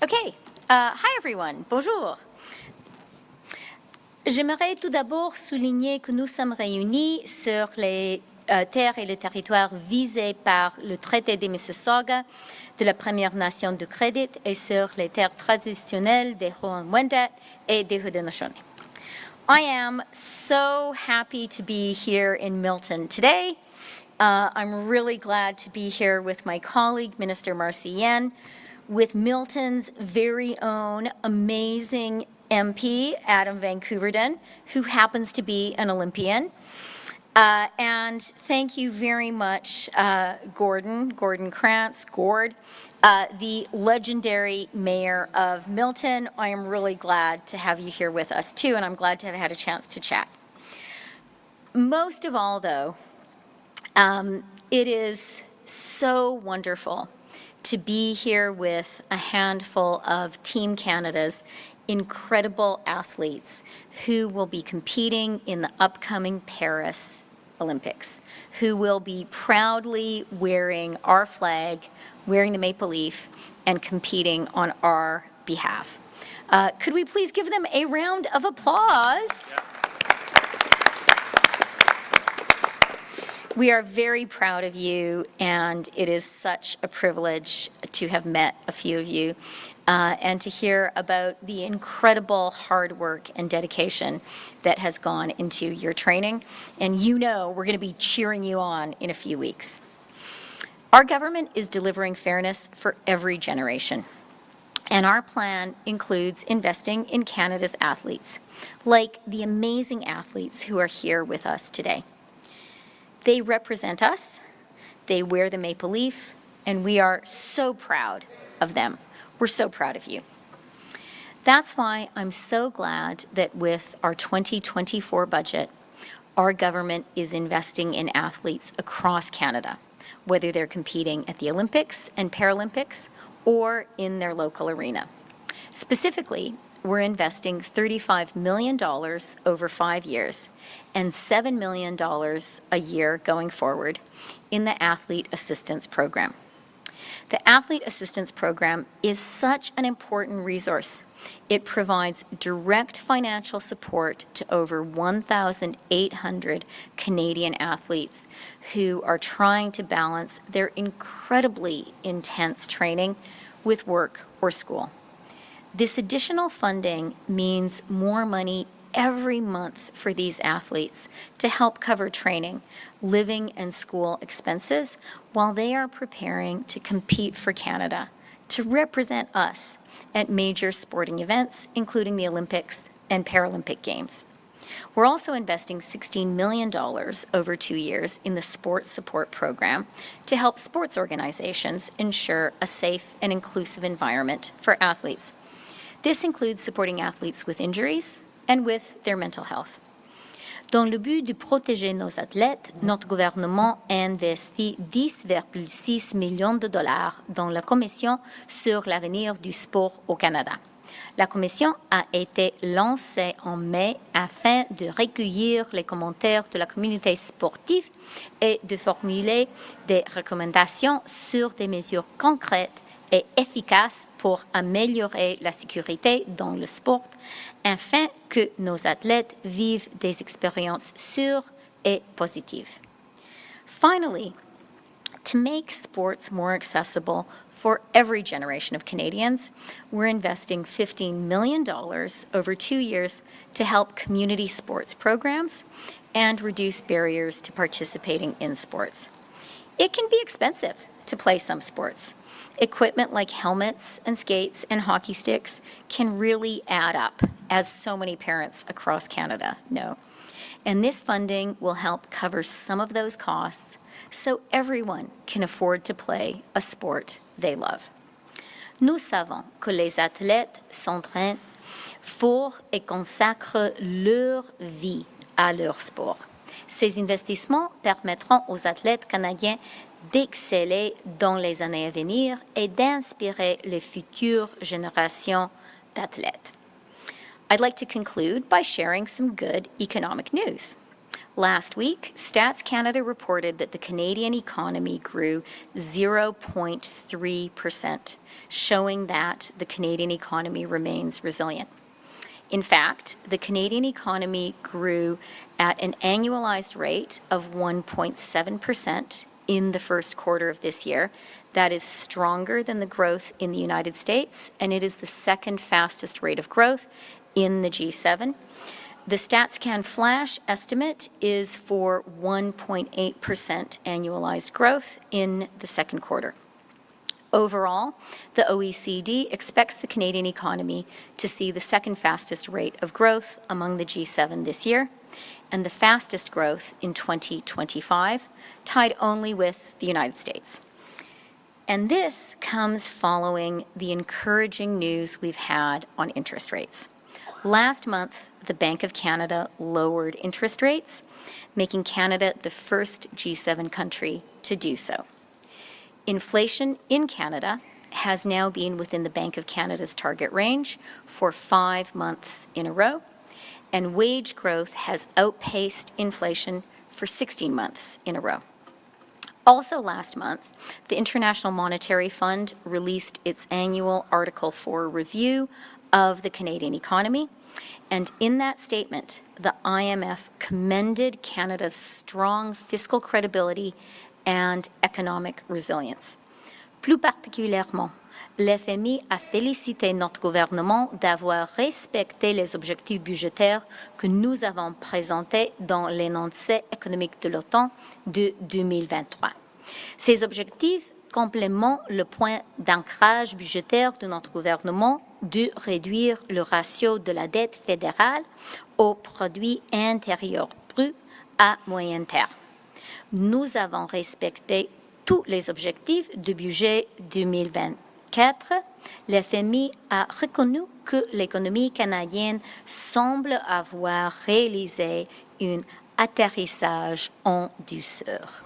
Okay, hi everyone, bonjour. J'aimerais tout d'abord souligner que nous sommes réunis sur les terres et les territoires visés par le traité de Mississauga de la Première Nation du Crédit et sur les terres traditionnelles des Huron-Wendat et des Haudenosaunee. I am so happy to be here in Milton today. I'm really glad to be here with my colleague, Minister Marci Ien, with Milton's very own amazing MP, Adam Van Couverden, who happens to be an Olympian. And thank you very much, Gordon Krantz, Gord, the legendary mayor of Milton. I am really glad to have you here with us too, and I'm glad to have had a chance to chat. Most of all, though, it is so wonderful to be here with a handful of Team Canada's incredible athletes who will be competing in the upcoming Paris Olympics, who will be proudly wearing our flag, wearing the maple leaf, and competing on our behalf. Could we please give them a round of applause? Yeah. We are very proud of you, and it is such a privilege to have met a few of you and to hear about the incredible hard work and dedication that has gone into your training. And you know we're going to be cheering you on in a few weeks. Our government is delivering fairness for every generation. And our plan includes investing in Canada's athletes, like the amazing athletes who are here with us today. They represent us, they wear the maple leaf, and we are so proud of them. We're so proud of you. That's why I'm so glad that with our 2024 budget, our government is investing in athletes across Canada, whether they're competing at the Olympics and Paralympics or in their local arena. Specifically, we're investing $35 million over 5 years and $7 million a year going forward in the Athlete Assistance Program. The Athlete Assistance Program is such an important resource. It provides direct financial support to over 1,800 Canadian athletes who are trying to balance their incredibly intense training with work or school. This additional funding means more money every month for these athletes to help cover training, living, and school expenses while they are preparing to compete for Canada, to represent us at major sporting events, including the Olympics and Paralympic Games. We're also investing $16 million over 2 years in the Sports Support Program to help sports organizations ensure a safe and inclusive environment for athletes. This includes supporting athletes with injuries and with their mental health. Dans le but de protéger nos athlètes, notre gouvernement a investi 10,6 millions de dollars dans la Commission sur l'avenir du sport au Canada. La commission a été lancée en mai afin de recueillir les commentaires de la communauté sportive et de formuler des recommandations sur des mesures concrètes et efficace pour améliorer la sécurité dans le sport, afin que nos athlètes vivent des expériences sûres et positives. Finally, to make sports more accessible for every generation of Canadians, we're investing $15 million over 2 years to help community sports programs and reduce barriers to participating in sports. It can be expensive to play some sports. Equipment like helmets and skates and hockey sticks can really add up, as so many parents across Canada know. And this funding will help cover some of those costs so everyone can afford to play a sport they love. Nous savons que les athlètes s'entraînent fort et consacrent leur vie à leur sport. Ces investissements permettront aux athlètes canadiens d'exceller dans les années à venir et d'inspirer les futures générations d'athlètes. I'd like to conclude by sharing some good economic news. Last week, Stats Canada reported that the Canadian economy grew 0.3%, showing that the Canadian economy remains resilient. In fact, the Canadian economy grew at an annualized rate of 1.7% in the first quarter of this year. That is stronger than the growth in the United States, and it is the second fastest rate of growth in the G7. The StatsCan flash estimate is for 1.8% annualized growth in the second quarter. Overall, the OECD expects the Canadian economy to see the second fastest rate of growth among the G7 this year, and the fastest growth in 2025, tied only with the United States. And this comes following the encouraging news we've had on interest rates. Last month, the Bank of Canada lowered interest rates, making Canada the first G7 country to do so. Inflation in Canada has now been within the Bank of Canada's target range for 5 months in a row, and wage growth has outpaced inflation for 16 months in a row. Also last month, the International Monetary Fund released its annual Article 4 review of the Canadian economy, and in that statement, the IMF commended Canada's strong fiscal credibility and economic resilience. Plus particulièrement, l'FMI a félicité notre gouvernement d'avoir respecté les objectifs budgétaires que nous avons présentés dans l'énoncé économique de l'OTAN de 2023. Ces objectifs complémentent le point d'ancrage budgétaire de notre gouvernement de réduire le ratio de la dette fédérale au produit intérieur brut à moyen terme. Nous avons respecté tous les objectifs du budget 2024. L'FMI a reconnu que l'économie canadienne semble avoir réalisé un atterrissage en douceur.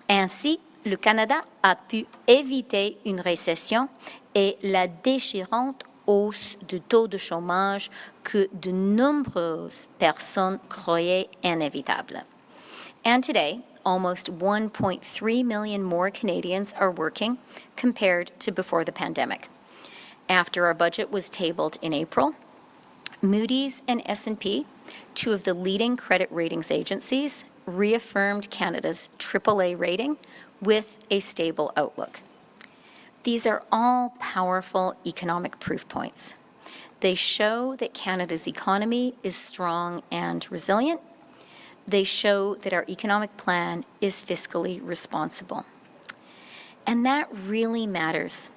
Ainsi, le Canada a pu éviter une récession et la déchirante hausse du taux de chômage que de nombreuses personnes croyaient inévitable. And today, almost 1.3 million more Canadians are working compared to before the pandemic. After our budget was tabled in April, Moody's and S&P, two of the leading credit ratings agencies, reaffirmed Canada's AAA rating with a stable outlook. These are all powerful economic proof points. They show that Canada's economy is strong and resilient. They show that our economic plan is fiscally responsible. And that really matters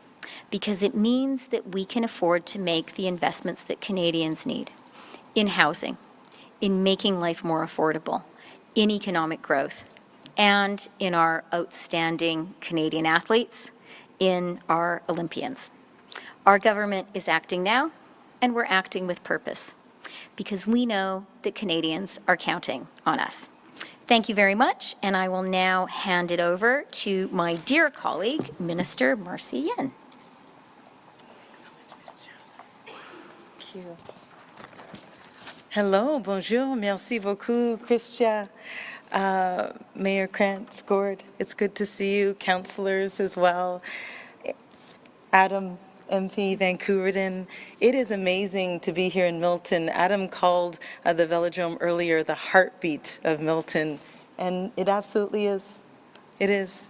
because it means that we can afford to make the investments that Canadians need in housing, in making life more affordable, in economic growth, and in our outstanding Canadian athletes, in our Olympians. Our government is acting now, and we're acting with purpose, because we know that Canadians are counting on us. Thank you very much, and I will now hand it over to my dear colleague, Minister Marci Ien. Thank you. Hello, bonjour, merci beaucoup, Chrystia. Mayor Krantz-Gord, it's good to see you, councillors as well. Adam, MP Van Couverden, it is amazing to be here in Milton. Adam called the velodrome earlier the heartbeat of Milton, and it absolutely is. It is.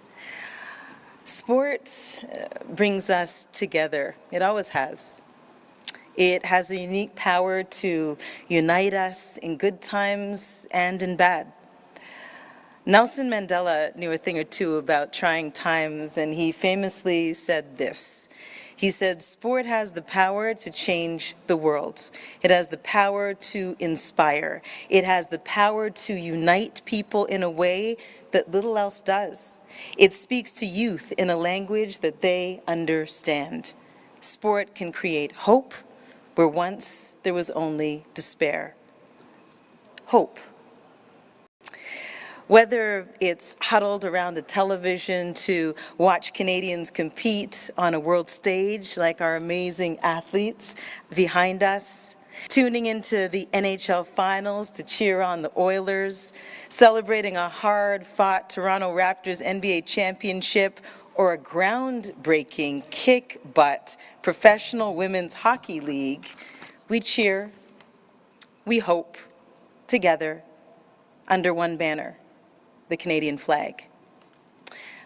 Sport brings us together. It always has. It has a unique power to unite us in good times and in bad. Nelson Mandela knew a thing or two about trying times, and he famously said this. He said, sport has the power to change the world. It has the power to inspire. It has the power to unite people in a way that little else does. It speaks to youth in a language that they understand. Sport can create hope where once there was only despair. Hope. Whether it's huddled around a television to watch Canadians compete on a world stage like our amazing athletes behind us, tuning into the NHL Finals to cheer on the Oilers, celebrating a hard-fought Toronto Raptors NBA championship, or a groundbreaking kick-butt professional women's hockey league, we cheer, we hope, together, under one banner, the Canadian flag.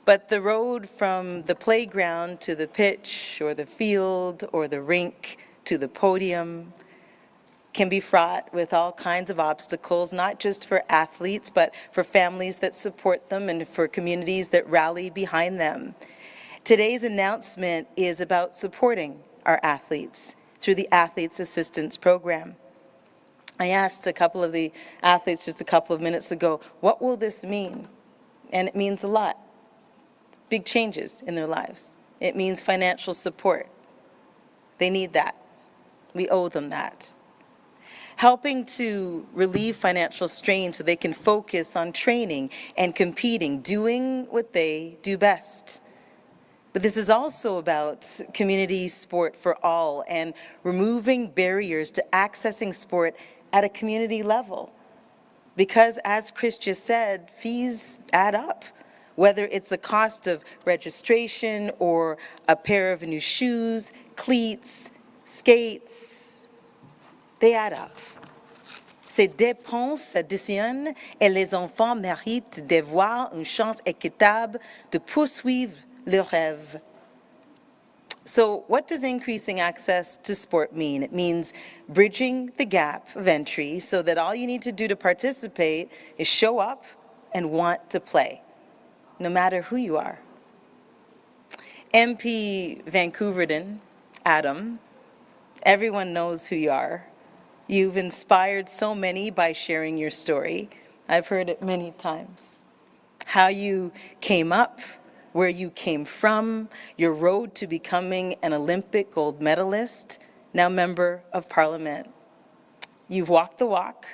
But the road from the playground to the pitch or the field or the rink to the podium can be fraught with all kinds of obstacles, not just for athletes, but for families that support them and for communities that rally behind them. Today's announcement is about supporting our athletes through the Athletes Assistance Program. I asked a couple of the athletes just a couple of minutes ago, what will this mean? And it means a lot. Big changes in their lives. It means financial support. They need that. We owe them that. Helping to relieve financial strain so they can focus on training and competing, doing what they do best. But this is also about community sport for all and removing barriers to accessing sport at a community level. Because as Chrystia said, fees add up. Whether it's the cost of registration or a pair of new shoes, cleats, skates, they add up. Ces dépenses additionnent et les enfants méritent d'avoir une chance équitable de poursuivre leurs rêves. So what does increasing access to sport mean? It means bridging the gap of entry so that all you need to do to participate is show up and want to play, no matter who you are. MP Vancouverden, Adam, everyone knows who you are. You've inspired so many by sharing your story. I've heard it many times. How you came up, where you came from, your road to becoming an Olympic gold medalist, now member of Parliament. You've walked the walk,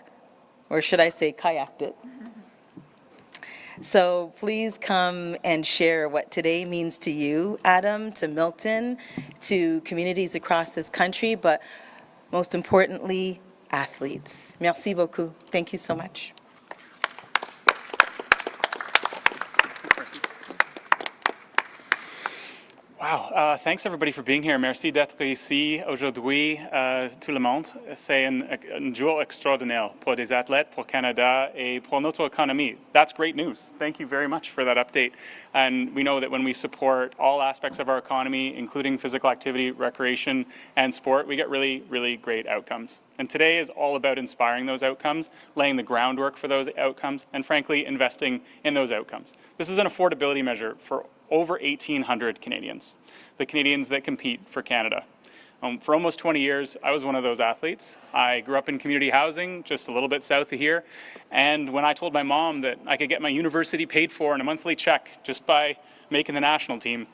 or should I say kayaked it. So please come and share what today means to you, Adam, to Milton, to communities across this country, but most importantly, athletes. Merci beaucoup. Thank you so much. Wow, thanks everybody for being here. Merci d'être ici aujourd'hui, tout le monde. C'est un jour extraordinaire pour des athlètes, pour Canada, et pour notre économie. That's great news. Thank you very much for that update. And we know that when we support all aspects of our economy, including physical activity, recreation, and sport, we get really, really great outcomes. And today is all about inspiring those outcomes, laying the groundwork for those outcomes, and frankly, investing in those outcomes. This is an affordability measure for over 1,800 Canadians, the Canadians that compete for Canada. For almost 20 years, I was one of those athletes. I grew up in community housing, just a little bit south of here. And when I told my mom that I could get my university paid for in a monthly check just by making the national team,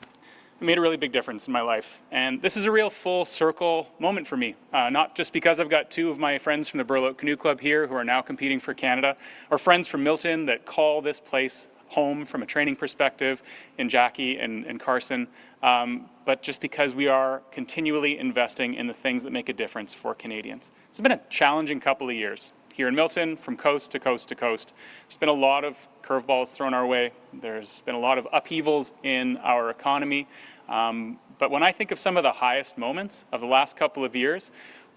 it made a really big difference in my life. And this is a real full circle moment for me, not just because I've got two of my friends from the Burloak Canoe Club here who are now competing for Canada, or friends from Milton that call this place home from a training perspective in Jackie and Carson, but just because we are continually investing in the things that make a difference for Canadians. It's been a challenging couple of years. Here in Milton, from coast to coast to coast, there's been a lot of curveballs thrown our way. There's been a lot of upheavals in our economy. But when I think of some of the highest moments of the last couple of years,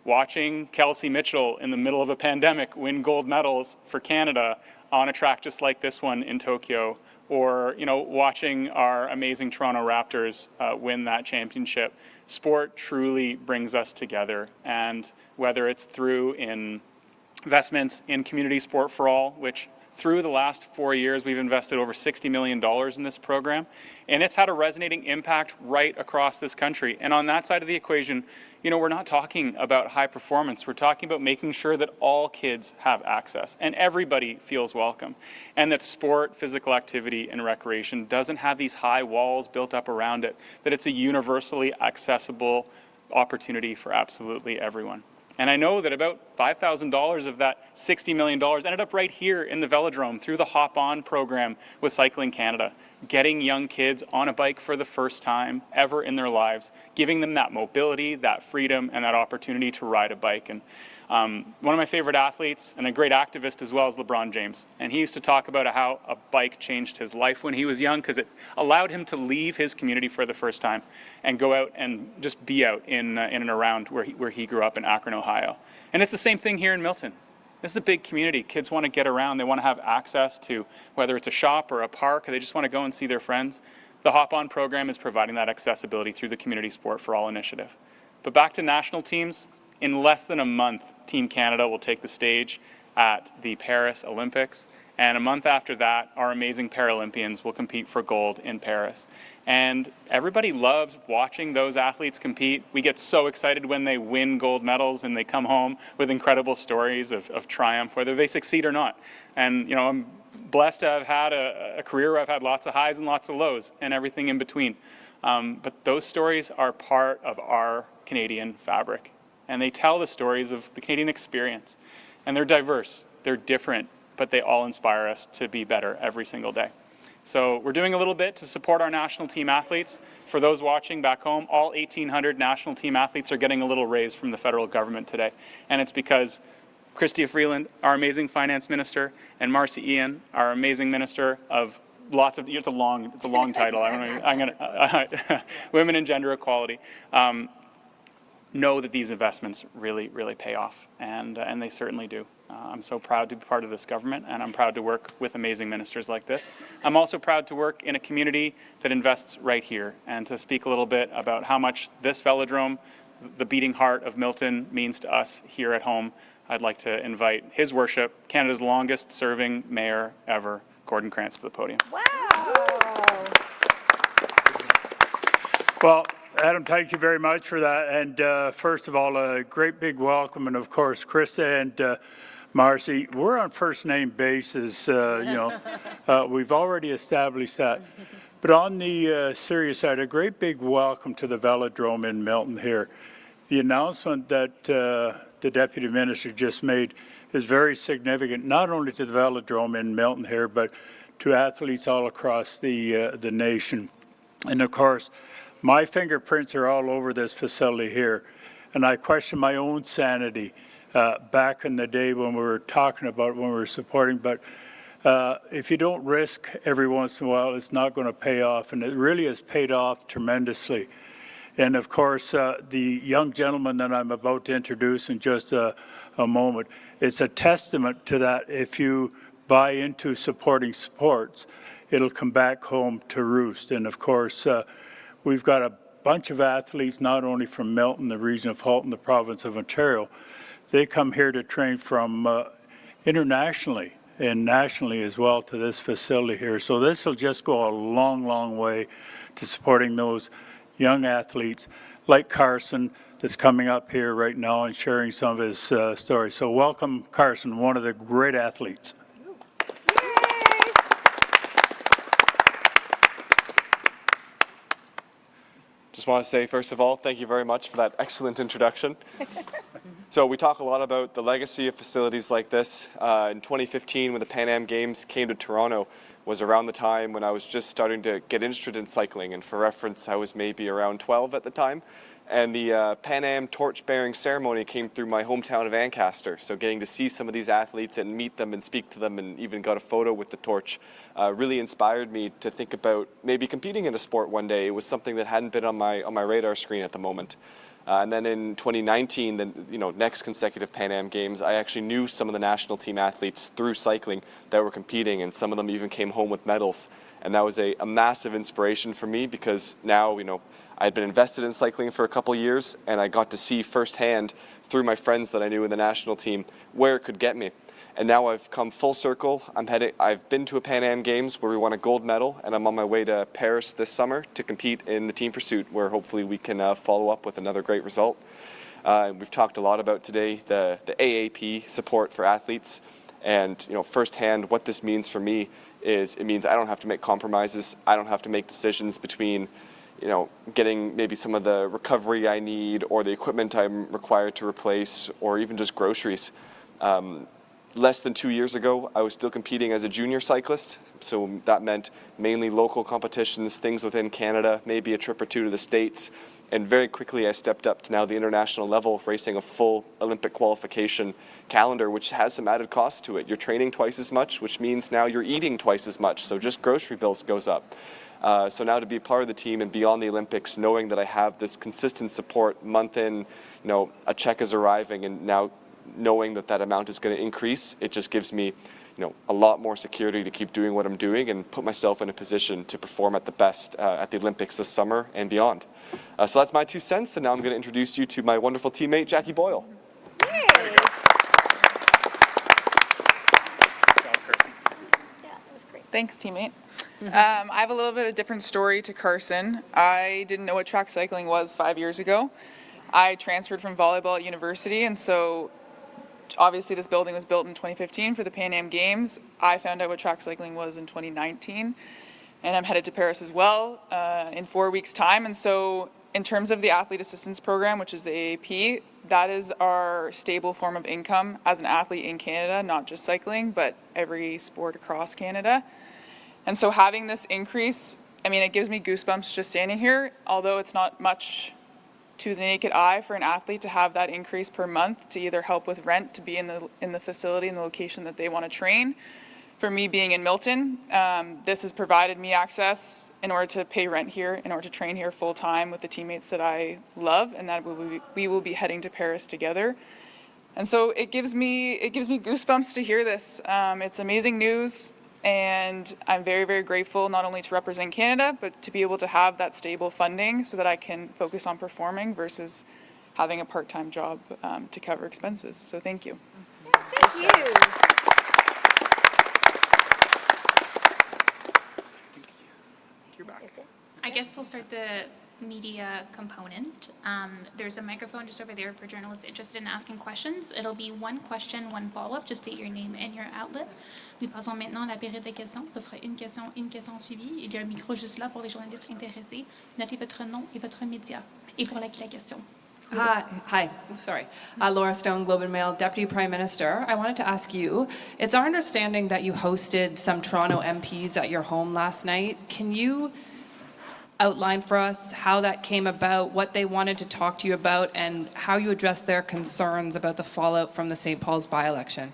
watching Kelsey Mitchell in the middle of a pandemic win gold medals for Canada on a track just like this one in Tokyo, or watching our amazing Toronto Raptors win that championship. Sport truly brings us together, and whether it's through investments in community sport for all, which through the last 4 years, we've invested over $60 million in this program, and it's had a resonating impact right across this country. And on that side of the equation, we're not talking about high performance. We're talking about making sure that all kids have access and everybody feels welcome, and that sport, physical activity, and recreation doesn't have these high walls built up around it, that it's a universally accessible opportunity for absolutely everyone. And I know that about $5,000 of that $60 million ended up right here in the velodrome through the Hop On program with Cycling Canada, getting young kids on a bike for the first time ever in their lives, giving them that mobility, that freedom, and that opportunity to ride a bike. And one of my favorite athletes and a great activist as well is LeBron James. And he used to talk about how a bike changed his life when he was young because it allowed him to leave his community for the first time and go out and just be out in and around where he grew up in Akron, Ohio. And it's the same thing here in Milton. This is a big community. Kids want to get around. They want to have access to whether it's a shop or a park, or they just want to go and see their friends. The Hop On program is providing that accessibility through the Community Sport for All initiative. But back to national teams, in less than a month, Team Canada will take the stage at the Paris Olympics. And a month after that, our amazing Paralympians will compete for gold in Paris. And everybody loves watching those athletes compete. We get so excited when they win gold medals and they come home with incredible stories of triumph, whether they succeed or not. And, you know, I'm blessed to have had a career where I've had lots of highs and lots of lows and everything in between. But those stories are part of our Canadian fabric. And they tell the stories of the Canadian experience. And they're diverse, they're different, but they all inspire us to be better every single day. So we're doing a little bit to support our national team athletes. For those watching back home, all 1,800 national team athletes are getting a little raise from the federal government today. And it's because Chrystia Freeland, our amazing finance minister, and Marci Ien, our amazing minister of lots of, it's a long title. Women and gender equality. Know that these investments really, really pay off, and they certainly do. I'm so proud to be part of this government, and I'm proud to work with amazing ministers like this. I'm also proud to work in a community that invests right here, and to speak a little bit about how much this velodrome, the beating heart of Milton, means to us here at home. I'd like to invite His Worship, Canada's longest serving mayor ever, Gordon Krantz, to the podium. Wow. Well, Adam, thank you very much for that. And first of all, a great big welcome. And of course, Chrystia and Marci, we're on first name basis. We've already established that. But on the serious side, a great big welcome to the velodrome in Milton here. The announcement that the Deputy Minister just made is very significant, not only to the velodrome in Milton here, but to athletes all across the nation. And of course, my fingerprints are all over this facility here, and I question my own sanity back in the day when we were talking about, when we were supporting, but if you don't risk every once in a while, it's not going to pay off, and it really has paid off tremendously. And of course, the young gentleman that I'm about to introduce in just a moment, it's a testament to that. If you buy into supporting sports, it'll come back home to roost. And of course, we've got a bunch of athletes, not only from Milton, the region of Halton, the province of Ontario. They come here to train from internationally and nationally as well to this facility here. So this will just go a long, long way to supporting those young athletes like Carson that's coming up here right now and sharing some of his stories. So welcome, Carson, one of the great athletes. Just want to say, first of all, thank you very much for that excellent introduction. So we talk a lot about the legacy of facilities like this. In 2015, when the Pan Am Games came to Toronto, was around the time when I was just starting to get interested in cycling. And for reference, I was maybe around 12 at the time. And the Pan Am torch-bearing ceremony came through my hometown of Ancaster. So getting to see some of these athletes and meet them and speak to them and even got a photo with the torch really inspired me to think about maybe competing in a sport one day. It was something that hadn't been on my radar screen at the moment. And then in 2019, the next consecutive Pan Am Games, I actually knew some of the national team athletes through cycling that were competing, and some of them even came home with medals. And that was a massive inspiration for me, because now, I had been invested in cycling for a couple years, and I got to see firsthand through my friends that I knew in the national team where it could get me. And now I've come full circle. I've been to a Pan Am Games where we won a gold medal, and I'm on my way to Paris this summer to compete in the team pursuit, where hopefully we can follow up with another great result. We've talked a lot about today the AAP support for athletes, and firsthand what this means for me is it means I don't have to make compromises. I don't have to make decisions between getting maybe some of the recovery I need or the equipment I'm required to replace or even just groceries. Less than 2 years ago, I was still competing as a junior cyclist, so that meant mainly local competitions, things within Canada, maybe a trip or two to the States, and very quickly I stepped up to now the international level, racing a full Olympic qualification calendar, which has some added costs to it. You're training twice as much, which means now you're eating twice as much, so just grocery bills goes up. So now to be part of the team and beyond the Olympics, knowing that I have this consistent support month in, a check is arriving, and now knowing that that amount is going to increase, it just gives me, a lot more security to keep doing what I'm doing and put myself in a position to perform at the best at the Olympics this summer and beyond. So that's my 2 cents, and now I'm going to introduce you to my wonderful teammate, Jackie Boyle. Thanks, teammate. I have a little bit of a different story to Carson. I didn't know what track cycling was 5 years ago. I transferred from volleyball at university, and so obviously this building was built in 2015 for the Pan Am Games. I found out what track cycling was in 2019, and I'm headed to Paris as well in 4 weeks' time. And so in terms of the Athlete Assistance Program, which is the AAP, that is our stable form of income as an athlete in Canada, not just cycling, but every sport across Canada. And so having this increase, it gives me goosebumps just standing here, although it's not much to the naked eye for an athlete to have that increase per month to either help with rent, to be in the facility, in the location that they want to train. For me being in Milton, this has provided me access in order to pay rent here, in order to train here full time with the teammates that I love, and that we will be heading to Paris together. And so it gives me goosebumps to hear this. It's amazing news. And I'm very, very grateful not only to represent Canada, but to be able to have that stable funding so that I can focus on performing versus having a part-time job to cover expenses. So thank you. Thank you. You're back. I guess we'll start the media component. There's a microphone just over there for journalists interested in asking questions. It'll be one question, one follow-up. Just state your name and your outlet. Nous passons maintenant à la période de questions. Ce sera une question suivie. Il y a un micro juste là pour les journalistes intéressés. Notez votre nom et votre média. Et pour la question. Hi. Sorry. Laura Stone, Globe and Mail, Deputy Prime Minister. I wanted to ask you, it's our understanding that you hosted some Toronto MPs at your home last night. Can you outline for us how that came about, what they wanted to talk to you about, and how you addressed their concerns about the fallout from the St. Paul's by-election?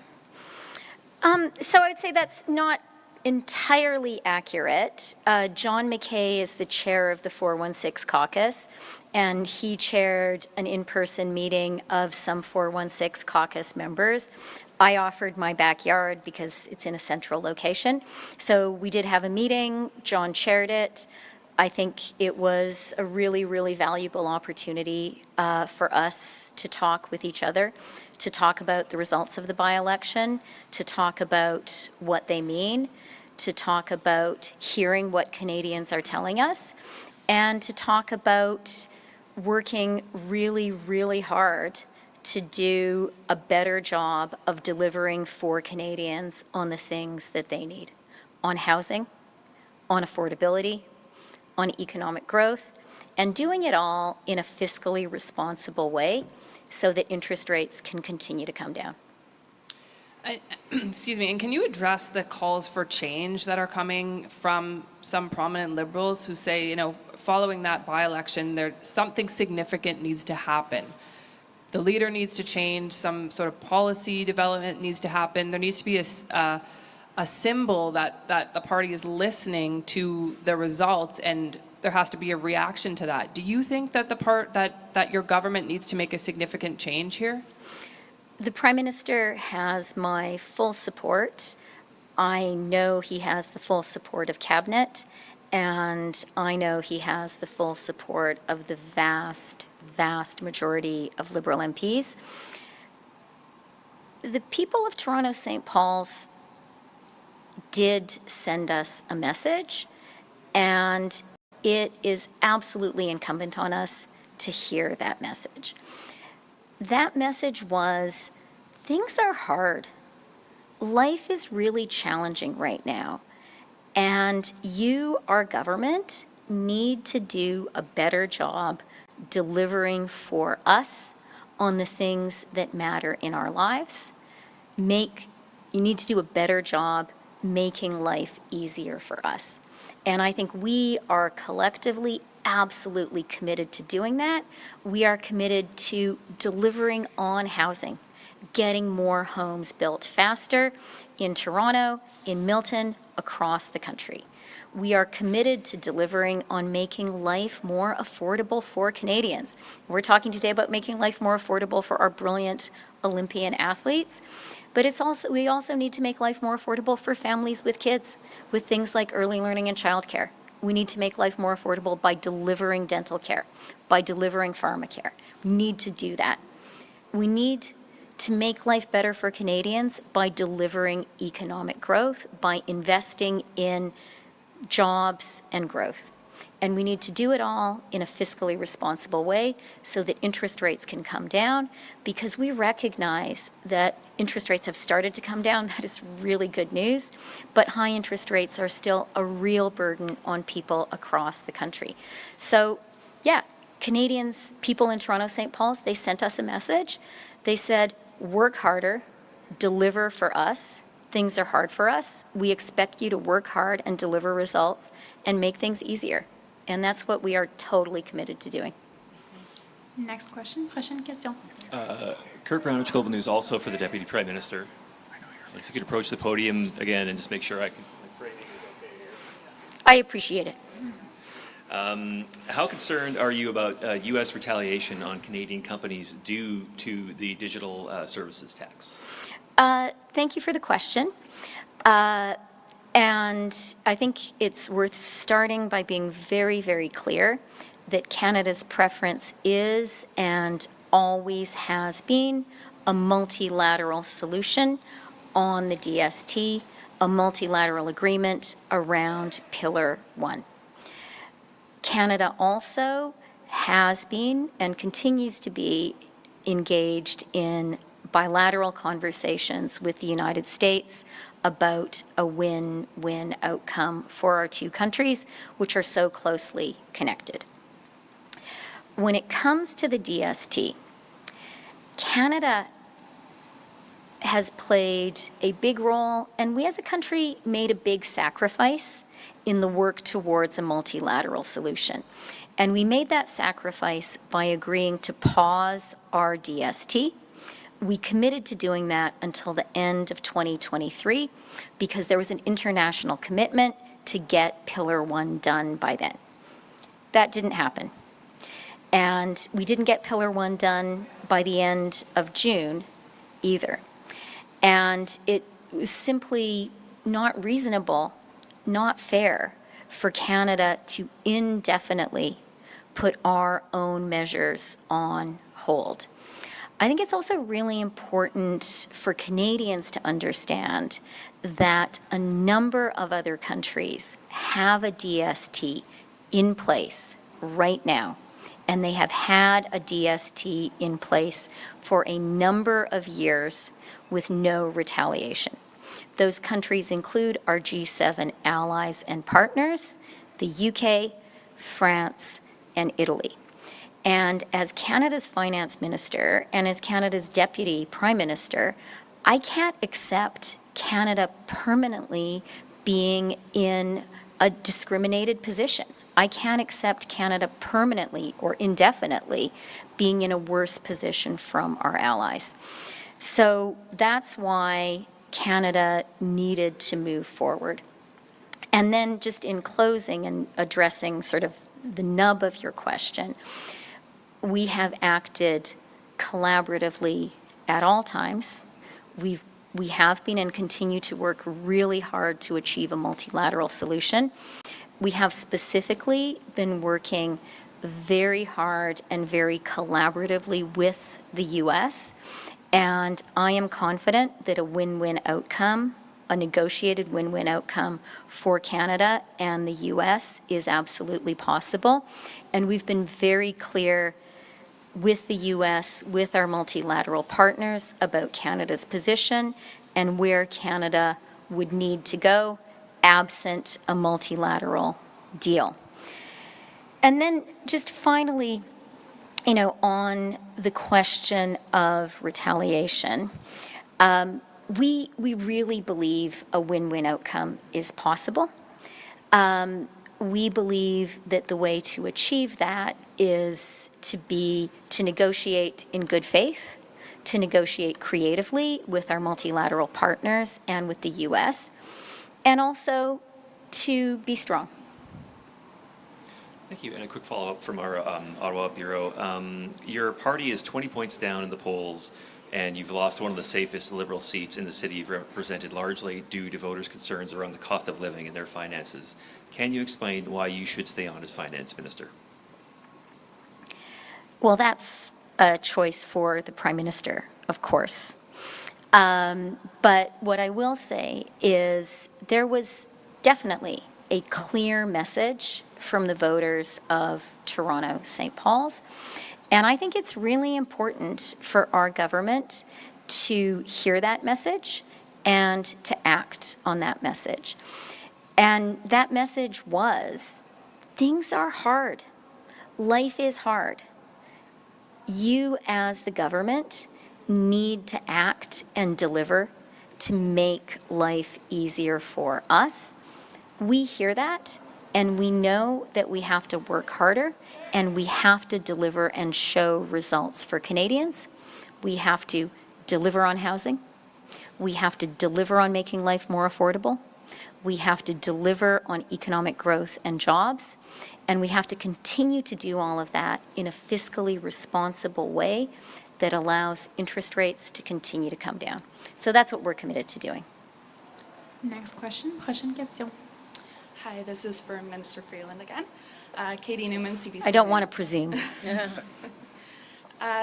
So I would say that's not entirely accurate. John McKay is the chair of the 416 caucus, and he chaired an in-person meeting of some 416 caucus members. I offered my backyard because it's in a central location. So we did have a meeting. John chaired it. I think it was a really, really valuable opportunity for us to talk with each other, to talk about the results of the by-election, to talk about what they mean, to talk about hearing what Canadians are telling us, and to talk about working really, really hard to do a better job of delivering for Canadians on the things that they need, on housing, on affordability, on economic growth, and doing it all in a fiscally responsible way so that interest rates can continue to come down. Excuse me, and can you address the calls for change that are coming from some prominent Liberals who say, following that by-election, something significant needs to happen? The leader needs to change, some sort of policy development needs to happen. There needs to be a symbol that the party is listening to the results, and there has to be a reaction to that. Do you think that that your government needs to make a significant change here? The Prime Minister has my full support. I know he has the full support of Cabinet, and I know he has the full support of the vast, vast majority of Liberal MPs. The people of Toronto St. Paul's did send us a message, and it is absolutely incumbent on us to hear that message. That message was, things are hard. Life is really challenging right now, and you, our government, need to do a better job delivering for us on the things that matter in our lives. You need to do a better job making life easier for us. And I think we are collectively absolutely committed to doing that. We are committed to delivering on housing, getting more homes built faster in Toronto, in Milton, across the country. We are committed to delivering on making life more affordable for Canadians. We're talking today about making life more affordable for our brilliant Olympian athletes, but we also need to make life more affordable for families with kids, with things like early learning and childcare. We need to make life more affordable by delivering dental care, by delivering pharmacare. We need to do that. We need to make life better for Canadians by delivering economic growth, by investing in jobs and growth. And we need to do it all in a fiscally responsible way so that interest rates can come down, because we recognize that interest rates have started to come down. That is really good news. But high interest rates are still a real burden on people across the country. So, yeah, Canadians, people in Toronto, St. Paul's, they sent us a message. They said, work harder, deliver for us. Things are hard for us. We expect you to work hard and deliver results and make things easier. And that's what we are totally committed to doing. Next question. Prochaine question. Kurt Brownridge, Global News, also for the Deputy Prime Minister. And if you could approach the podium again and just make sure my framing is okay here. I appreciate it. How concerned are you about U.S. retaliation on Canadian companies due to the digital services tax? Thank you for the question. And I think it's worth starting by being very, very clear that Canada's preference is and always has been a multilateral solution on the DST, a multilateral agreement around Pillar 1. Canada also has been and continues to be engaged in bilateral conversations with the United States about a win-win outcome for our two countries, which are so closely connected. When it comes to the DST, Canada has played a big role, and we as a country made a big sacrifice in the work towards a multilateral solution. And we made that sacrifice by agreeing to pause our DST. We committed to doing that until the end of 2023 because there was an international commitment to get Pillar 1 done by then. That didn't happen. And we didn't get Pillar 1 done by the end of June either. And it was simply not reasonable, not fair for Canada to indefinitely put our own measures on hold. I think it's also really important for Canadians to understand that a number of other countries have a DST in place right now, and they have had a DST in place for a number of years with no retaliation. Those countries include our G7 allies and partners, the UK, France, and Italy. And as Canada's finance minister and as Canada's deputy prime minister, I can't accept Canada permanently being in a discriminated position. I can't accept Canada permanently or indefinitely being in a worse position from our allies. So that's why Canada needed to move forward. And then just in closing and addressing sort of the nub of your question, we have acted collaboratively at all times. We have been and continue to work really hard to achieve a multilateral solution. We have specifically been working very hard and very collaboratively with the U.S., and I am confident that a win-win outcome, a negotiated win-win outcome for Canada and the U.S. is absolutely possible. And we've been very clear with the U.S., with our multilateral partners about Canada's position and where Canada would need to go absent a multilateral deal. And then just finally, on the question of retaliation, we really believe a win-win outcome is possible. We believe that the way to achieve that is to negotiate in good faith, to negotiate creatively with our multilateral partners and with the U.S., and also to be strong. Thank you. And a quick follow-up from our Ottawa Bureau. Your party is 20 points down in the polls, and you've lost one of the safest Liberal seats in the city you've represented, largely due to voters' concerns around the cost of living and their finances. Can you explain why you should stay on as finance minister? Well, that's a choice for the Prime Minister, of course. But what I will say is there was definitely a clear message from the voters of Toronto, St. Paul's. And I think it's really important for our government to hear that message and to act on that message. And that message was, things are hard. Life is hard. You, as the government, need to act and deliver to make life easier for us. We hear that, and we know that we have to work harder, and we have to deliver and show results for Canadians. We have to deliver on housing. We have to deliver on making life more affordable. We have to deliver on economic growth and jobs. And we have to continue to do all of that in a fiscally responsible way that allows interest rates to continue to come down. So that's what we're committed to doing. Next question. Prochaine question. Hi, this is for Minister Freeland again. Katie Newman, CBC I don't want to News. presume.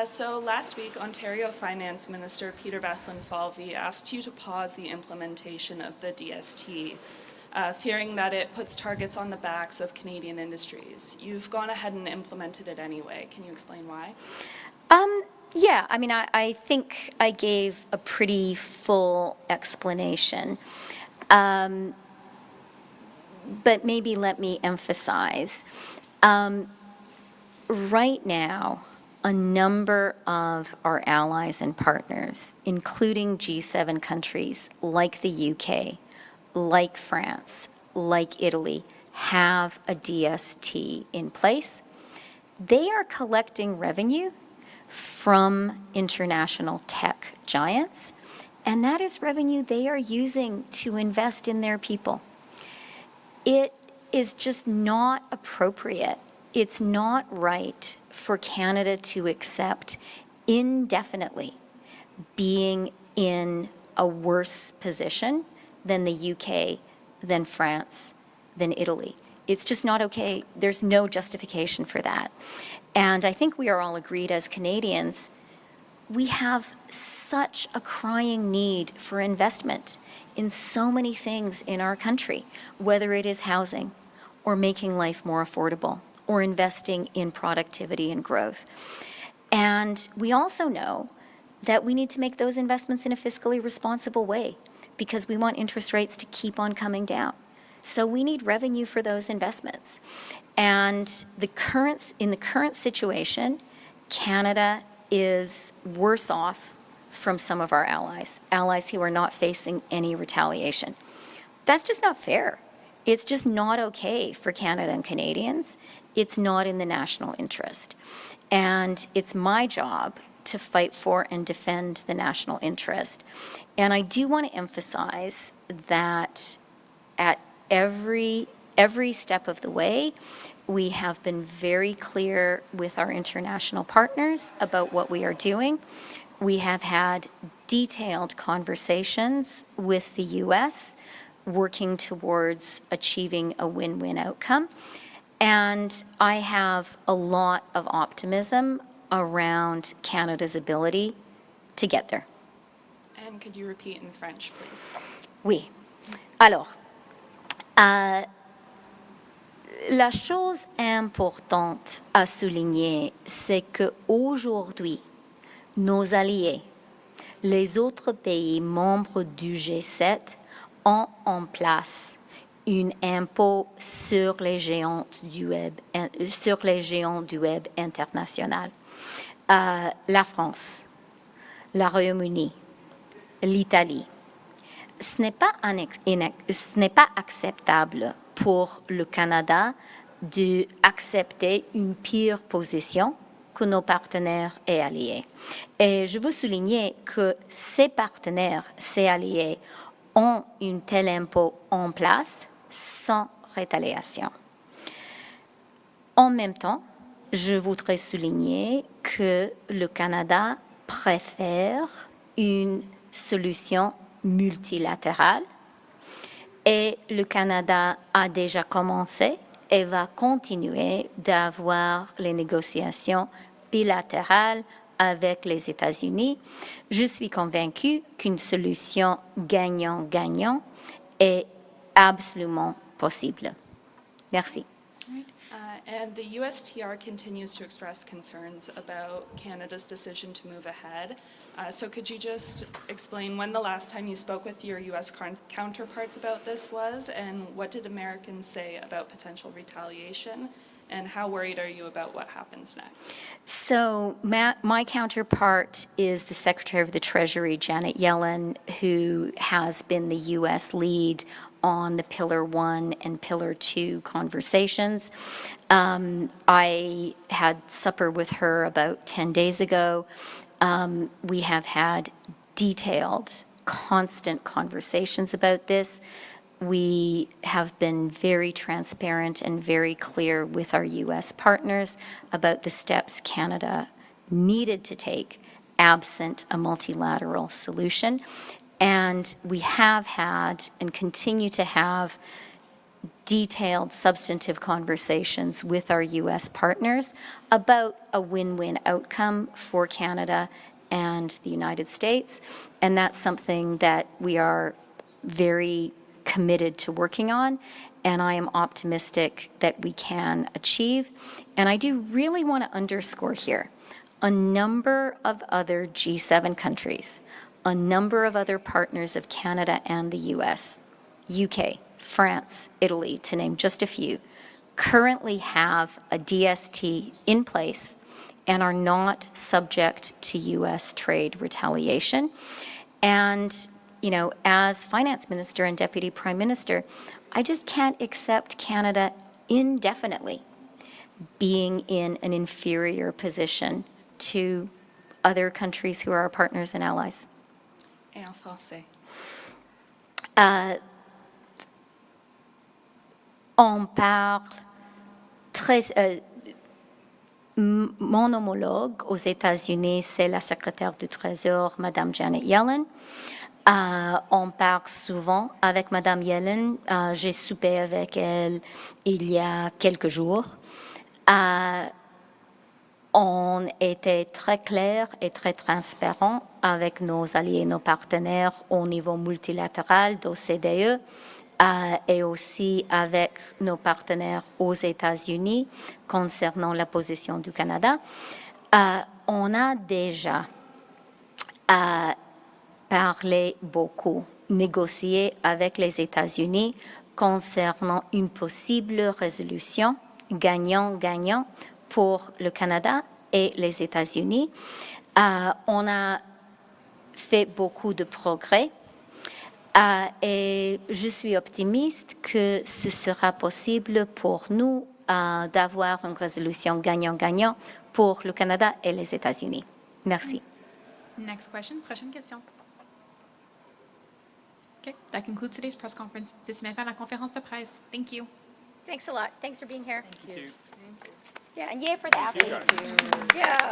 So last week, Ontario Finance Minister Peter Bethlen-Falvey asked you to pause the implementation of the DST, fearing that it puts targets on the backs of Canadian industries. You've gone ahead and implemented it anyway. Can you explain why? Yeah, I mean, I think I gave a pretty full explanation. But maybe let me emphasize. Right now, a number of our allies and partners, including G7 countries like the UK, like France, like Italy, have a DST in place. They are collecting revenue from international tech giants, and that is revenue they are using to invest in their people. It is just not appropriate. It's not right for Canada to accept indefinitely being in a worse position than the UK, than France, than Italy. It's just not okay. There's no justification for that. And I think we are all agreed as Canadians, we have such a crying need for investment in so many things in our country, whether it is housing or making life more affordable or investing in productivity and growth. And we also know that we need to make those investments in a fiscally responsible way because we want interest rates to keep on coming down. So we need revenue for those investments. And in the current situation, Canada is worse off from some of our allies who are not facing any retaliation. That's just not fair. It's just not okay for Canada and Canadians. It's not in the national interest. And it's my job to fight for and defend the national interest. And I do want to emphasize that at every step of the way, we have been very clear with our international partners about what we are doing. We have had detailed conversations with the U.S., working towards achieving a win-win outcome. And I have a lot of optimism around Canada's ability to get there. And could you repeat in French, please? Oui. Alors, la chose importante à souligner, c'est qu'aujourd'hui, nos alliés, les autres pays membres du G7, ont en place un impôt sur les géants du web international. La France, le Royaume-Uni, l'Italie. Ce n'est pas acceptable pour le Canada d'accepter une pire position que nos partenaires et alliés. Et je veux souligner que ces partenaires, ces alliés, ont un tel impôt en place sans rétaliation. En même temps, je voudrais souligner que le Canada préfère une solution multilatérale et le Canada a déjà commencé et va continuer d'avoir les négociations bilatérales avec les États-Unis. Je suis convaincue qu'une solution gagnant-gagnant est absolument possible. Merci. And the USTR continues to express concerns about Canada's decision to move ahead. So could you just explain when the last time you spoke with your US counterparts about this was, and what did Americans say about potential retaliation, and how worried are you about what happens next? So my counterpart is the Secretary of the Treasury, Janet Yellen, who has been the U.S. lead on the Pillar 1 and Pillar 2 conversations. I had supper with her about 10 days ago. We have had detailed, constant conversations about this. We have been very transparent and very clear with our U.S. partners about the steps Canada needed to take absent a multilateral solution. And we have had and continue to have detailed, substantive conversations with our U.S. partners about a win-win outcome for Canada and the United States. And that's something that we are very committed to working on, and I am optimistic that we can achieve. And I do really want to underscore here, a number of other G7 countries, a number of other partners of Canada and the U.S., UK, France, Italy, to name just a few, currently have a DST in place and are not subject to U.S. trade retaliation. And, you know, as Finance Minister and Deputy Prime Minister, I just can't accept Canada indefinitely being in an inferior position to other countries who are our partners and allies. Et en français. On parle mon homologue aux États-Unis, c'est la secrétaire du Trésor, Madame Janet Yellen. On parle souvent avec Madame Yellen. J'ai soupé avec elle il y a quelques jours. On était très clair et très transparent avec nos alliés et nos partenaires au niveau multilatéral d'OCDE et aussi avec nos partenaires aux États-Unis concernant la position du Canada. On a déjà parlé beaucoup, négocié avec les États-Unis concernant une possible résolution gagnant-gagnant pour le Canada et les États-Unis. On a fait beaucoup de progrès et je suis optimiste que ce sera possible pour nous d'avoir une résolution gagnant-gagnant pour le Canada et les États-Unis. Merci. Next question. Prochaine question. Okay, that concludes today's press conference. C'est met fin la conférence de presse. Thank you. Thanks a lot. Thanks for being here. Thank you. Yeah, and yay for the athletes. Yeah.